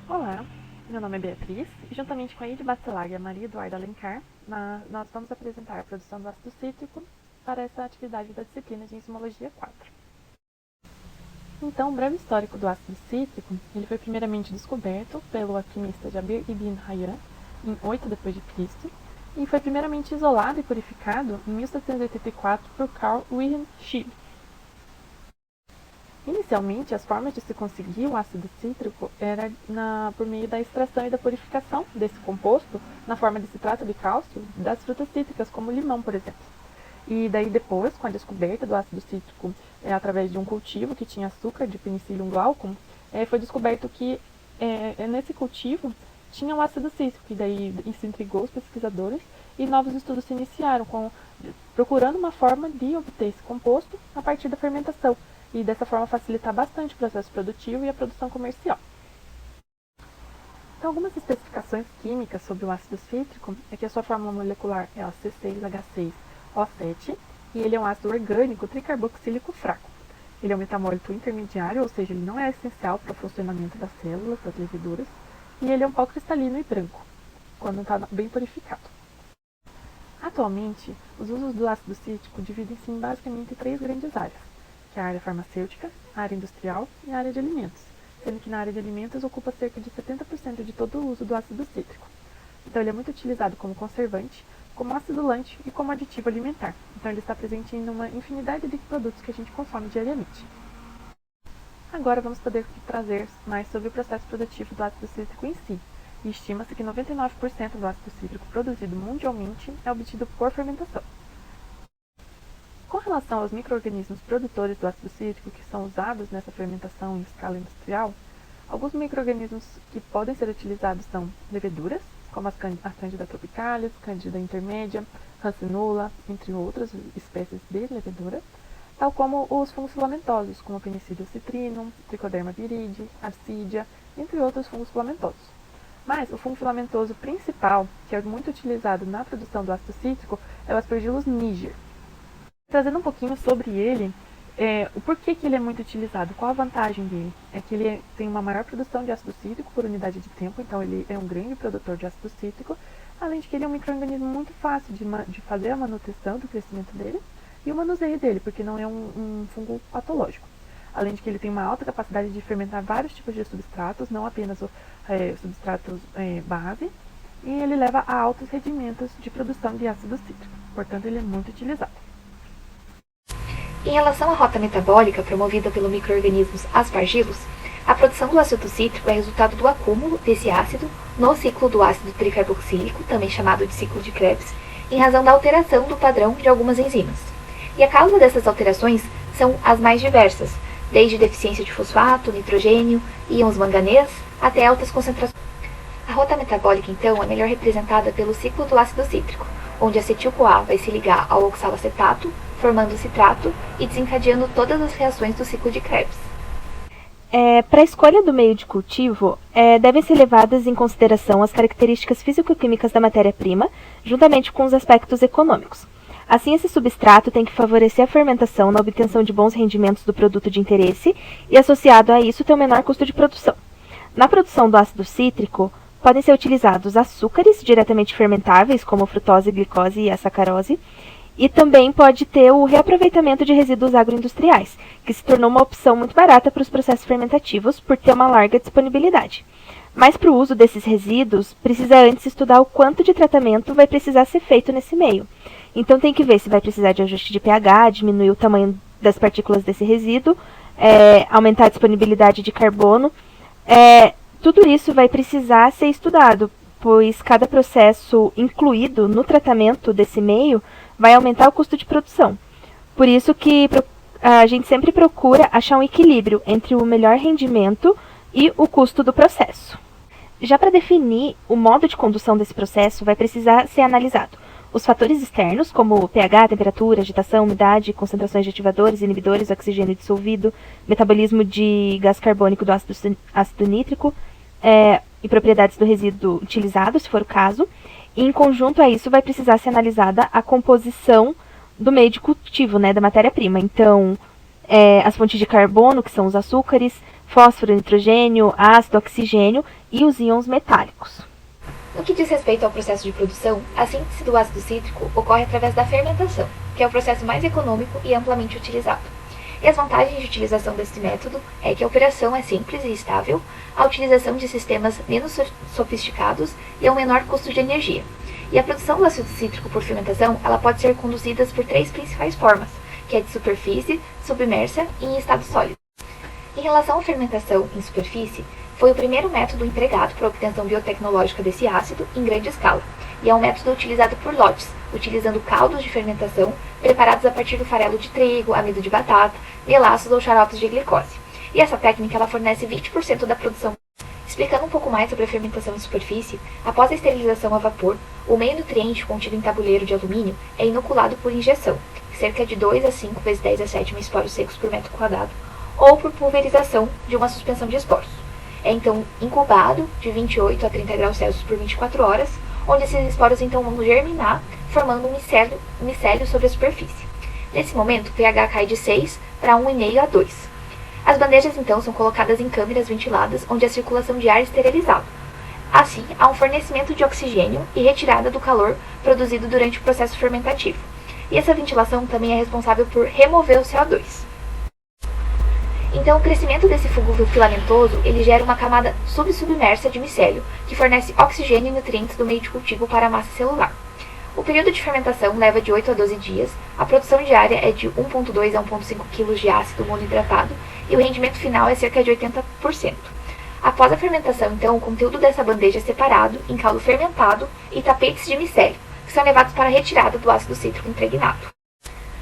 Olá, meu nome é Beatriz e juntamente com a Ide Bacelar e a Maria Eduarda Alencar, nós vamos apresentar a produção do ácido cítrico para essa atividade da disciplina de Enzimologia 4. Então, um breve histórico do ácido cítrico, ele foi primeiramente descoberto pelo alquimista Jabir ibn Hayyan em 8 d.C. e foi primeiramente isolado e purificado em 1784 por Carl Wilhelm Scheele. Inicialmente, as formas de se conseguir o ácido cítrico era por meio da extração e da purificação desse composto na forma de citrato de cálcio das frutas cítricas, como o limão, por exemplo. E daí depois, com a descoberta do ácido cítrico através de um cultivo que tinha açúcar de Penicillium glaucum, foi descoberto que nesse cultivo tinha o ácido cítrico, e daí isso intrigou os pesquisadores e novos estudos se iniciaram, procurando uma forma de obter esse composto a partir da fermentação, e dessa forma facilitar bastante o processo produtivo e a produção comercial. Então, algumas especificações químicas sobre o ácido cítrico é que a sua fórmula molecular é o C6H6O7 e ele é um ácido orgânico tricarboxílico fraco. Ele é um metamólito intermediário, ou seja, ele não é essencial para o funcionamento das células, das leveduras, e ele é um pó cristalino e branco, quando está bem purificado. Atualmente, os usos do ácido cítrico dividem-se basicamente em 3 grandes áreas, que é a área farmacêutica, a área industrial e a área de alimentos, sendo que na área de alimentos ocupa cerca de 70% de todo o uso do ácido cítrico. Então ele é muito utilizado como conservante, como acidulante e como aditivo alimentar. Então ele está presente em uma infinidade de produtos que a gente consome diariamente. Agora vamos poder trazer mais sobre o processo produtivo do ácido cítrico em si. E estima-se que 99% do ácido cítrico produzido mundialmente é obtido por fermentação. Com relação aos micro-organismos produtores do ácido cítrico que são usados nessa fermentação em escala industrial, alguns micro-organismos que podem ser utilizados são leveduras, como as Candida tropicalis, Candida intermédia, Rancinula, entre outras espécies de levedura, tal como os fungos filamentosos, como Penicillium citrinum, Trichoderma viride, Absidia, entre outros fungos filamentosos. Mas o fungo filamentoso principal, que é muito utilizado na produção do ácido cítrico, é o Aspergillus niger. Trazendo um pouquinho sobre ele, o porquê que ele é muito utilizado, qual a vantagem dele? É que ele tem uma maior produção de ácido cítrico por unidade de tempo, então ele é um grande produtor de ácido cítrico, além de que ele é um micro-organismo muito fácil de fazer a manutenção do crescimento dele e o manuseio dele, porque não é um fungo patológico. Além de que ele tem uma alta capacidade de fermentar vários tipos de substratos, não apenas substratos base, e ele leva a altos rendimentos de produção de ácido cítrico, portanto ele é muito utilizado. Em relação à rota metabólica promovida pelo micro-organismos aspargilos, a produção do ácido cítrico é resultado do acúmulo desse ácido no ciclo do ácido tricarboxílico, também chamado de ciclo de Krebs, em razão da alteração do padrão de algumas enzimas. E a causa dessas alterações são as mais diversas, desde deficiência de fosfato, nitrogênio, íons manganês, até altas concentrações. A rota metabólica, então, é melhor representada pelo ciclo do ácido cítrico, onde acetil-CoA vai se ligar ao oxalacetato, formando citrato e desencadeando todas as reações do ciclo de Krebs. Para a escolha do meio de cultivo, devem ser levadas em consideração as características físico-químicas da matéria-prima, juntamente com os aspectos econômicos. Assim, esse substrato tem que favorecer a fermentação na obtenção de bons rendimentos do produto de interesse e, associado a isso, ter um menor custo de produção. Na produção do ácido cítrico, podem ser utilizados açúcares diretamente fermentáveis, como a frutose, glicose e a sacarose, e também pode ter o reaproveitamento de resíduos agroindustriais, que se tornou uma opção muito barata para os processos fermentativos por ter uma larga disponibilidade. Mas para o uso desses resíduos, precisa antes estudar o quanto de tratamento vai precisar ser feito nesse meio. Então tem que ver se vai precisar de ajuste de pH, diminuir o tamanho das partículas desse resíduo, aumentar a disponibilidade de carbono. Tudo isso vai precisar ser estudado, pois cada processo incluído no tratamento desse meio vai aumentar o custo de produção. Por isso que a gente sempre procura achar um equilíbrio entre o melhor rendimento e o custo do processo. Já para definir o modo de condução desse processo, vai precisar ser analisado os fatores externos, como pH, temperatura, agitação, umidade, concentrações de ativadores, inibidores, oxigênio dissolvido, metabolismo de gás carbônico do ácido nítrico e propriedades do resíduo utilizado, se for o caso. E, em conjunto a isso, vai precisar ser analisada a composição do meio de cultivo, da matéria-prima. Então, as fontes de carbono, que são os açúcares, fósforo, nitrogênio, ácido, oxigênio e os íons metálicos. No que diz respeito ao processo de produção, a síntese do ácido cítrico ocorre através da fermentação, que é o processo mais econômico e amplamente utilizado. E as vantagens de utilização desse método é que a operação é simples e estável, a utilização de sistemas menos sofisticados e a um menor custo de energia. E a produção do ácido cítrico por fermentação, ela pode ser conduzida por 3 principais formas, que é de superfície, submersa e em estado sólido. Em relação à fermentação em superfície, foi o primeiro método empregado para a obtenção biotecnológica desse ácido em grande escala, e é um método utilizado por lotes, utilizando caldos de fermentação preparados a partir do farelo de trigo, amido de batata, melaços ou xaropes de glicose. E essa técnica ela fornece 20% da produção. Explicando um pouco mais sobre a fermentação em superfície, após a esterilização a vapor, o meio nutriente contido em tabuleiro de alumínio é inoculado por injeção, cerca de 2 a 5 vezes 10 a 7 esporos secos por metro quadrado, ou por pulverização de uma suspensão de esporos. É então incubado de 28 a 30 graus Celsius por 24 horas, onde esses esporos então vão germinar, formando um micélio sobre a superfície. Nesse momento, o pH cai de 6 para 1,5 a 2. As bandejas então são colocadas em câmeras ventiladas, onde a circulação de ar é esterilizada. Assim, há um fornecimento de oxigênio e retirada do calor produzido durante o processo fermentativo. E essa ventilação também é responsável por remover o CO2. Então, o crescimento desse fungo filamentoso, ele gera uma camada submersa de micélio, que fornece oxigênio e nutrientes do meio de cultivo para a massa celular. O período de fermentação leva de 8 a 12 dias, a produção diária é de 1,2 a 1,5 kg de ácido monohidratado e o rendimento final é cerca de 80%. Após a fermentação, então, o conteúdo dessa bandeja é separado em caldo fermentado e tapetes de micélio, que são levados para a retirada do ácido cítrico impregnado.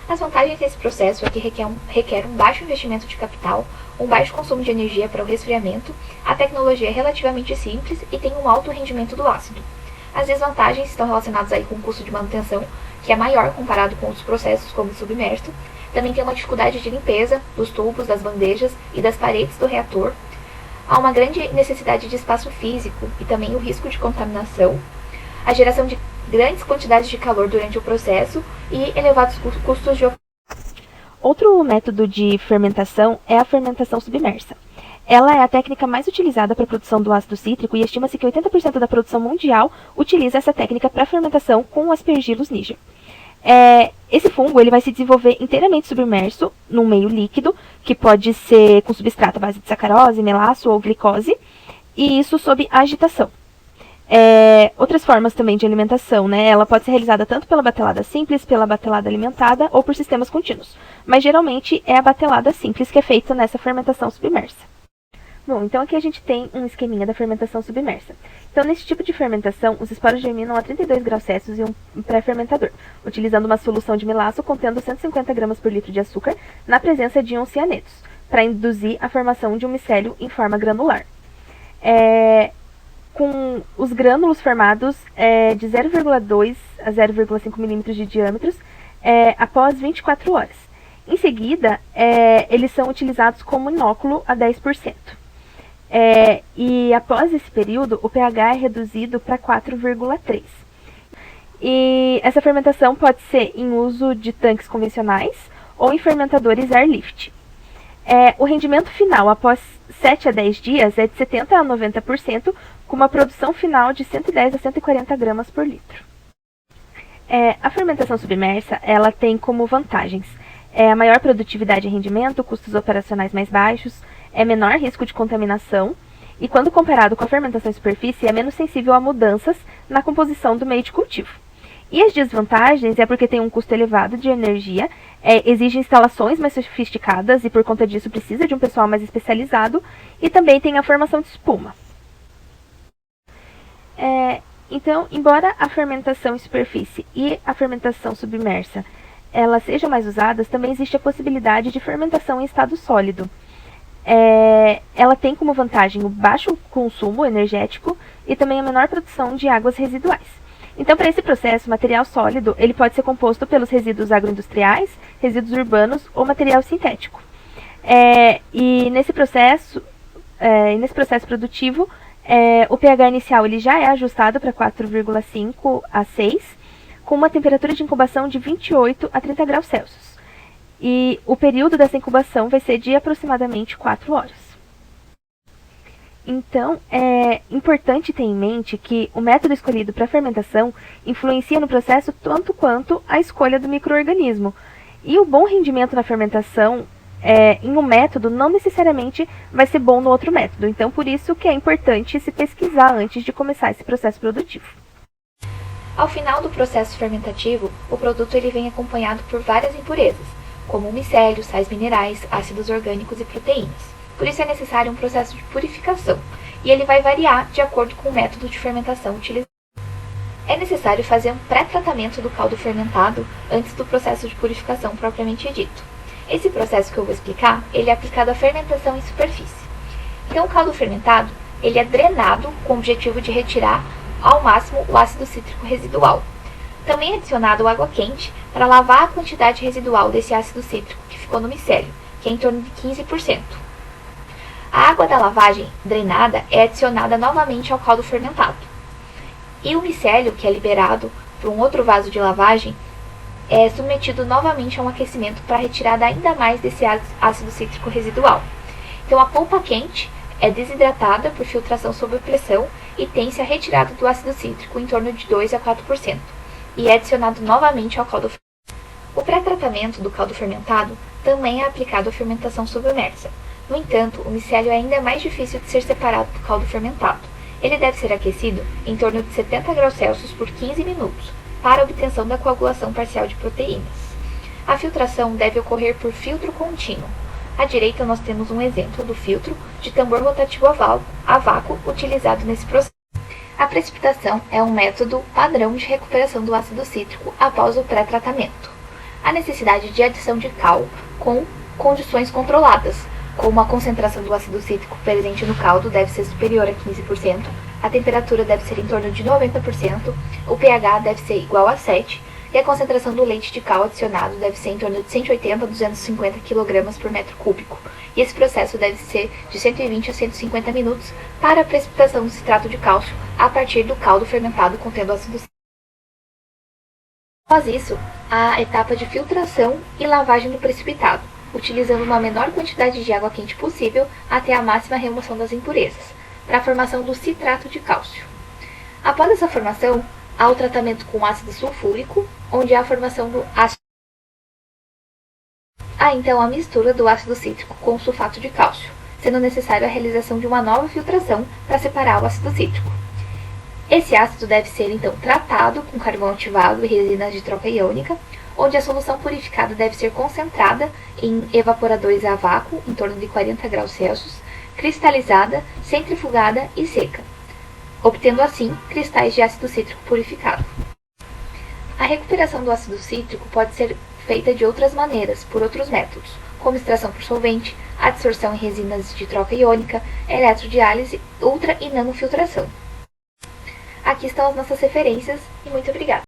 As vantagens desse processo é que requer um baixo investimento de capital, um baixo consumo de energia para o resfriamento, a tecnologia é relativamente simples e tem um alto rendimento do ácido. As desvantagens estão relacionadas aí com o custo de manutenção, que é maior comparado com outros processos como o submerso. Também tem uma dificuldade de limpeza dos tubos, das bandejas e das paredes do reator. Há uma grande necessidade de espaço físico e também o risco de contaminação, a geração de grandes quantidades de calor durante o processo e elevados custos de... Outro método de fermentação é a fermentação submersa. Ela é a técnica mais utilizada para a produção do ácido cítrico e estima-se que 80% da produção mundial utiliza essa técnica para fermentação com o Aspergillus niger. Esse fungo ele vai se desenvolver inteiramente submerso num meio líquido, que pode ser com substrato à base de sacarose, melaço ou glicose, e isso sob agitação. Outras formas também de alimentação, né? Ela pode ser realizada tanto pela batelada simples, pela batelada alimentada ou por sistemas contínuos. Mas geralmente é a batelada simples que é feita nessa fermentação submersa. Bom, então aqui a gente tem um esqueminha da fermentação submersa. Então, nesse tipo de fermentação, os esporos germinam a 32 graus Celsius em um pré-fermentador, utilizando uma solução de melaço contendo 150 gramas por litro de açúcar na presença de íons cianetos, para induzir a formação de um micélio em forma granular. Com os grânulos formados de 0,2 a 0,5 milímetros de diâmetros após 24 horas. Em seguida, eles são utilizados como inóculo a 10%. E após esse período, o pH é reduzido para 4,3. E essa fermentação pode ser em uso de tanques convencionais ou em fermentadores airlift. O rendimento final após 7 a 10 dias é de 70% a 90%, com uma produção final de 110 a 140 gramas por litro. A fermentação submersa ela tem como vantagens a maior produtividade e rendimento, custos operacionais mais baixos, menor risco de contaminação e, quando comparado com a fermentação em superfície, é menos sensível a mudanças na composição do meio de cultivo. E as desvantagens é porque tem um custo elevado de energia, exige instalações mais sofisticadas e, por conta disso, precisa de um pessoal mais especializado e também tem a formação de espuma. Então, embora a fermentação em superfície e a fermentação submersa elas sejam mais usadas, também existe a possibilidade de fermentação em estado sólido. Ela tem como vantagem o baixo consumo energético e também a menor produção de águas residuais. Então, para esse processo, o material sólido ele pode ser composto pelos resíduos agroindustriais, resíduos urbanos ou material sintético. E nesse processo produtivo, o pH inicial ele já é ajustado para 4,5 a 6, com uma temperatura de incubação de 28 a 30 graus Celsius. e o período dessa incubação vai ser de aproximadamente 4 horas. Então, é importante ter em mente que o método escolhido para a fermentação influencia no processo tanto quanto a escolha do micro-organismo. E o bom rendimento na fermentação em um método não necessariamente vai ser bom no outro método. Então, por isso que é importante se pesquisar antes de começar esse processo produtivo. Ao final do processo fermentativo, o produto ele vem acompanhado por várias impurezas, como o micélio, sais minerais, ácidos orgânicos e proteínas. Por isso é necessário um processo de purificação, e ele vai variar de acordo com o método de fermentação utilizado. É necessário fazer um pré-tratamento do caldo fermentado antes do processo de purificação propriamente dito. Esse processo que eu vou explicar, ele é aplicado à fermentação em superfície. Então, o caldo fermentado, ele é drenado com o objetivo de retirar ao máximo o ácido cítrico residual. Também é adicionado água quente para lavar a quantidade residual desse ácido cítrico que ficou no micélio, que é em torno de 15%. A água da lavagem drenada é adicionada novamente ao caldo fermentado. E o micélio, que é liberado para um outro vaso de lavagem, é submetido novamente a um aquecimento para a retirada ainda mais desse ácido cítrico residual. Então, a polpa quente é desidratada por filtração sob pressão e tem-se a retirada do ácido cítrico em torno de 2 a 4%, e é adicionado novamente ao caldo fermentado. O pré-tratamento do caldo fermentado também é aplicado à fermentação submersa. No entanto, o micélio é ainda mais difícil de ser separado do caldo fermentado. Ele deve ser aquecido em torno de 70 graus Celsius por 15 minutos, para a obtenção da coagulação parcial de proteínas. A filtração deve ocorrer por filtro contínuo. À direita nós temos um exemplo do filtro de tambor rotativo a vácuo utilizado nesse processo. A precipitação é um método padrão de recuperação do ácido cítrico após o pré-tratamento. Há necessidade de adição de cal com condições controladas, como a concentração do ácido cítrico presente no caldo deve ser superior a 15%, a temperatura deve ser em torno de 90%, o pH deve ser igual a 7, e a concentração do leite de cal adicionado deve ser em torno de 180 a 250 kg por metro cúbico, e esse processo deve ser de 120 a 150 minutos para a precipitação do citrato de cálcio a partir do caldo fermentado contendo ácido cítrico. Após isso, a etapa de filtração e lavagem do precipitado, utilizando uma menor quantidade de água quente possível até a máxima remoção das impurezas, para a formação do citrato de cálcio. Após essa formação, há o tratamento com ácido sulfúrico, onde há a formação do ácido. Há então a mistura do ácido cítrico com o sulfato de cálcio, sendo necessário a realização de uma nova filtração para separar o ácido cítrico. Esse ácido deve ser então tratado com carvão ativado e resinas de troca iônica, onde a solução purificada deve ser concentrada em evaporadores a vácuo, em torno de 40 graus Celsius, cristalizada, centrifugada e seca, obtendo assim cristais de ácido cítrico purificado. A recuperação do ácido cítrico pode ser feita de outras maneiras, por outros métodos, como extração por solvente, adsorção em resinas de troca iônica, eletrodiálise, ultra e nanofiltração. Aqui estão as nossas referências e muito obrigada!